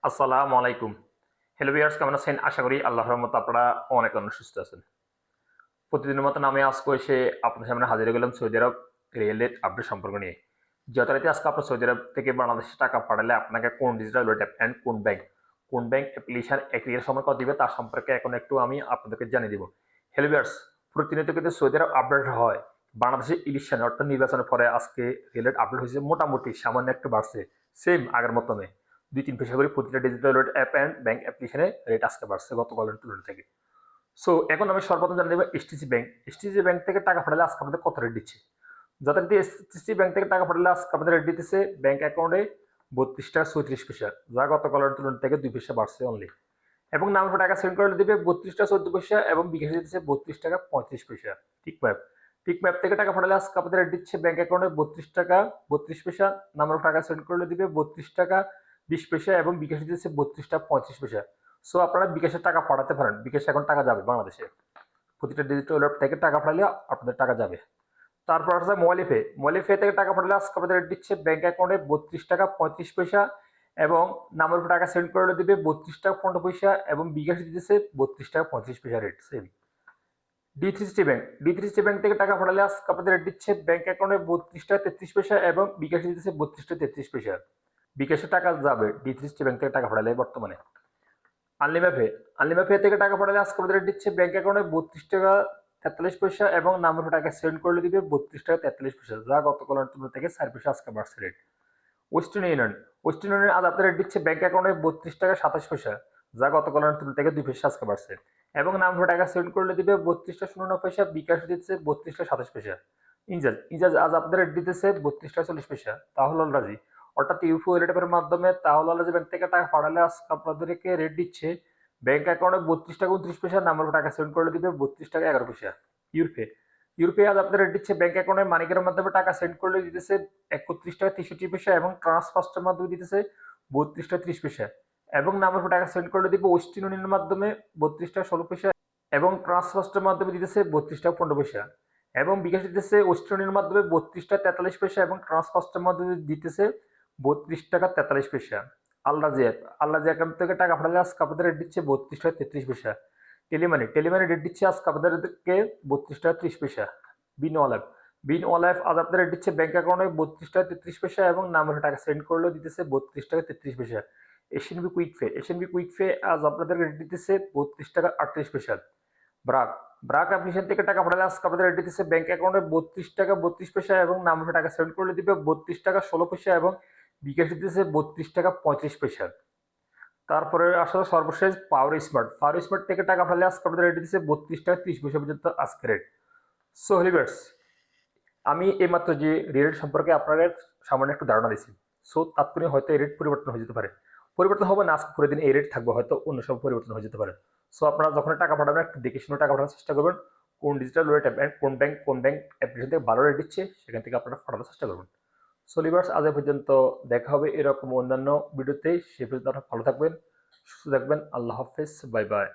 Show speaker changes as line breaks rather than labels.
আসসালামু আলাইকুম। Hello viewers, কেমন আছেন? আশা করি আল্লাহর রহমতে আপনারা অনেক সুস্থ আছেন। প্রতিদিনের মতন আমি আজকে এসে আপনাদের সামনে হাজির হয়ে গেলাম সৌদি আরব রিয়েলের আপডেট সম্পর্ক নিয়ে। যথারীতি আজকে আপনার সৌদি আরব থেকে বাংলাদেশে টাকা পাঠালে আপনাকে কোন ডিজিটাল ওয়ালেট অ্যাপ অ্যান্ড কোন ব্যাংক অ্যাপ্লিকেশন অ্যাক্টিভের সময় কত দিবে তার সম্পর্কে এখন একটু আমি আপনাদেরকে জানিয়ে দিব। হ্যালো ভিউয়ার্স, প্রতিনিয়ত কিন্তু সৌদি আরব আপডেট হয়। বাংলাদেশে ইলেকশন অর্থাৎ নির্বাচনের পরে আজকে রিয়েলের আপডেট হয়েছে, মোটামুটি সামান্য একটু বাড়ছে, সেম আগের মতনে 2-3 পয়সা করে প্রতিটা digital wallet app and bank অ্যাপ্লিকেশনে রেট আজকে বাড়ছে গতকালের তুলনা থেকে। সো এখন আমি সর্বপ্রথম জানিয়ে দেবো এসটিসি ব্যাংক। এসটিসি ব্যাংক থেকে টাকা পাঠালে আজকে আমাদের কত রেট দিচ্ছে। যথারীতি এসটিসি ব্যাংক থেকে টাকা পাঠালে আজকে আমাদের রেট দিতেছে ব্যাংক অ্যাকাউন্টে 32 টাকা 34 পয়সা, যা গতকালের তুলনা থেকে 2 পয়সা বাড়ছে অনলি। এবং নাম টাকা সেন্ড করলে দিবে 32 টাকা 14 পয়সা এবং বিকাশে দিতেছে 32 টাকা 35 পয়সা। টিক ম্যাপ থেকে টাকা পাঠালে আজকে আমাদের রেট দিচ্ছে ব্যাংক অ্যাকাউন্টে 32 টাকা 32 পয়সা, নাম্বার টাকা সেন্ড করলে দিবে 32 টাকা 20 পয়সা এবং বিকাশে দিচ্ছে 32 টাকা 35 পয়সা। সো আপনারা বিকাশের টাকা পাঠাতে পারেন, বিকাশে এখন টাকা যাবে বাংলাদেশে। প্রতিটা ডিজিটাল ওয়ালেট থেকে টাকা পাঠালে আপনাদের টাকা যাবে। তারপর আছে মোয়ালিফে থেকে টাকা পাঠালে আজকে আমাদের রেট দিচ্ছে ব্যাংক অ্যাকাউন্টে 32 টাকা 35 পয়সা এবং নামের উপর টাকা সেন্ড করে দিবে 32 টাকা 15 পয়সা এবং বিকাশ দিতেছে 32 টাকা 35 পয়সা rate same. D3 city bank থেকে টাকা পাঠালে আজকে আমাদের রেট দিচ্ছে ব্যাংক অ্যাকাউন্টে 32 টাকা 33 পয়সা এবং বিকাশ দিতেছে 32 টাকা 33 পয়সা। বিকাশে টাকা যাবে ডি3 সিটি ব্যাংক থেকে টাকা পাঠালে বর্তমানে। আনলিমা পে থেকে টাকা পাঠালে আজকে আমাদের দিচ্ছে ব্যাংক অ্যাকাউন্টে 32 টাকা 43 পয়সা এবং নাম্বার টাকা সেন্ড করলে দিবে 32 টাকা 43 পয়সা, যা গতকালের তুলনা থেকে 4 পয়সা আজকে বাড়ছে রেট। ওয়েস্টার্ন ইউনিয়ন আজ আপনার রেট দিচ্ছে ব্যাংক অ্যাকাউন্টে 32 টাকা 27 পয়সা, যা গতকালের তুলনা থেকে 2 পয়সা আজকে বাড়ছে এবং নাম্বার টাকা সেন্ড করলে দিবে 32 টাকা 09 পয়সা, বিকাশ দিচ্ছে 32 টাকা 27 পয়সা। ইজাজ আজ আপনাদের রেট দিতেছে 32 টাকা 40 পয়সা। তাহলে রাজি অর্থাৎ ইউপি ওয়ালেটের মাধ্যমে তাহলে ব্যাংক থেকে টাকা পাঠালে আজকে আপনাদেরকে রেট দিচ্ছে ব্যাংক অ্যাকাউন্টে 32 টাকা 29 পয়সা, নাম্বার টাকা সেন্ড করলে দিবে 32 টাকা 11 পয়সা। ইউরপে ইউরপে আজ আপনাদের রেট দিচ্ছে ব্যাংক অ্যাকাউন্টে মানিকের মাধ্যমে টাকা সেন্ড করলে দিতেছে 31 টাকা 63 পয়সা এবং ট্রান্সফার্স্টের মাধ্যমে দিতেছে 32 টাকা 30 পয়সা এবং নাম্বার টাকা সেন্ড করলে দিবে ওয়েস্টার্ন ইউনিয়নের মাধ্যমে 32 টাকা 16 পয়সা এবং ট্রান্সফার্স্টের মাধ্যমে দিতেছে 32 টাকা 15 পয়সা এবং বিকাশ দিতেছে ওয়েস্টার্ন ইউনিয়নের মাধ্যমে 32 টাকা 43 পয়সা এবং ট্রান্সফার্স্টের মাধ্যমে দিতেছে 32 টাকা 43 পয়সা। আল্লাজি অ্যাকাউন্ট থেকে টাকা পাঠালে আজকে আপনাদের রেট দিচ্ছে 32 টাকা 33 পয়সা। টেলিমানি রেট দিচ্ছে আজকে আপনাদেরকে 32 টাকা 30 পয়সা। বিন ওয়ালাইফ আজ আপনাদের রেট দিচ্ছে ব্যাংক অ্যাকাউন্টে 32 টাকা 33 পয়সা এবং নাম্বারে টাকা সেন্ড করলেও দিতেছে 32 টাকা 33 পয়সা। এশিয়ানবি কুইক পে আজ আপনাদের রেট দিতেছে 32 টাকা 38 পয়সা। ব্রাক ব্রাক অ্যাপ্লিকেশন থেকে টাকা পাঠালে আজকে আপনাদের রেট দিতেছে ব্যাংক অ্যাকাউন্টে 32 টাকা 32 পয়সা এবং নাম্বারে টাকা সেন্ড করলে দিবে 32 টাকা 16 পয়সা এবং বিকাশ দিতেছে 32 টাকা 35 পয়সা। তারপরে আসলে সর্বশেষ পাওয়ার স্মার্ট থেকে টাকা পাঠালে আজকে আপনাদের রেট দিতেছে 32 টাকা 30 পয়সা পর্যন্ত আজকে রেট। সো হলিভার্স, আমি এইমাত্র যে রেট সম্পর্কে আপনাদের সামান্য একটু ধারণা দিচ্ছি। সো তাৎক্ষণিক হয়তো এই রেট পরিবর্তন হয়ে যেতে পারে, পরিবর্তন হবে না আজকে পুরো দিন এই রেট থাকবে, হয়তো অন্য সব পরিবর্তন হয়ে যেতে পারে। সো আপনারা যখন টাকা পাঠাবেন একটু দেখে শুনে টাকা পাঠানোর চেষ্টা করবেন। কোন ডিজিটাল ওয়ালেট অ্যাপ কোন ব্যাংক অ্যাপ্লিকেশন থেকে ভালো রেট দিচ্ছে সেখান থেকে আপনারা পাঠানোর চেষ্টা করবেন। সো লিভার্স, আজ পর্যন্ত দেখা হবে এরকম অন্যান্য ভিডিওতে। সে পর্যন্ত আপনারা ভালো থাকবেন, সুস্থ থাকবেন। আল্লাহ হাফেজ, বাই বাই।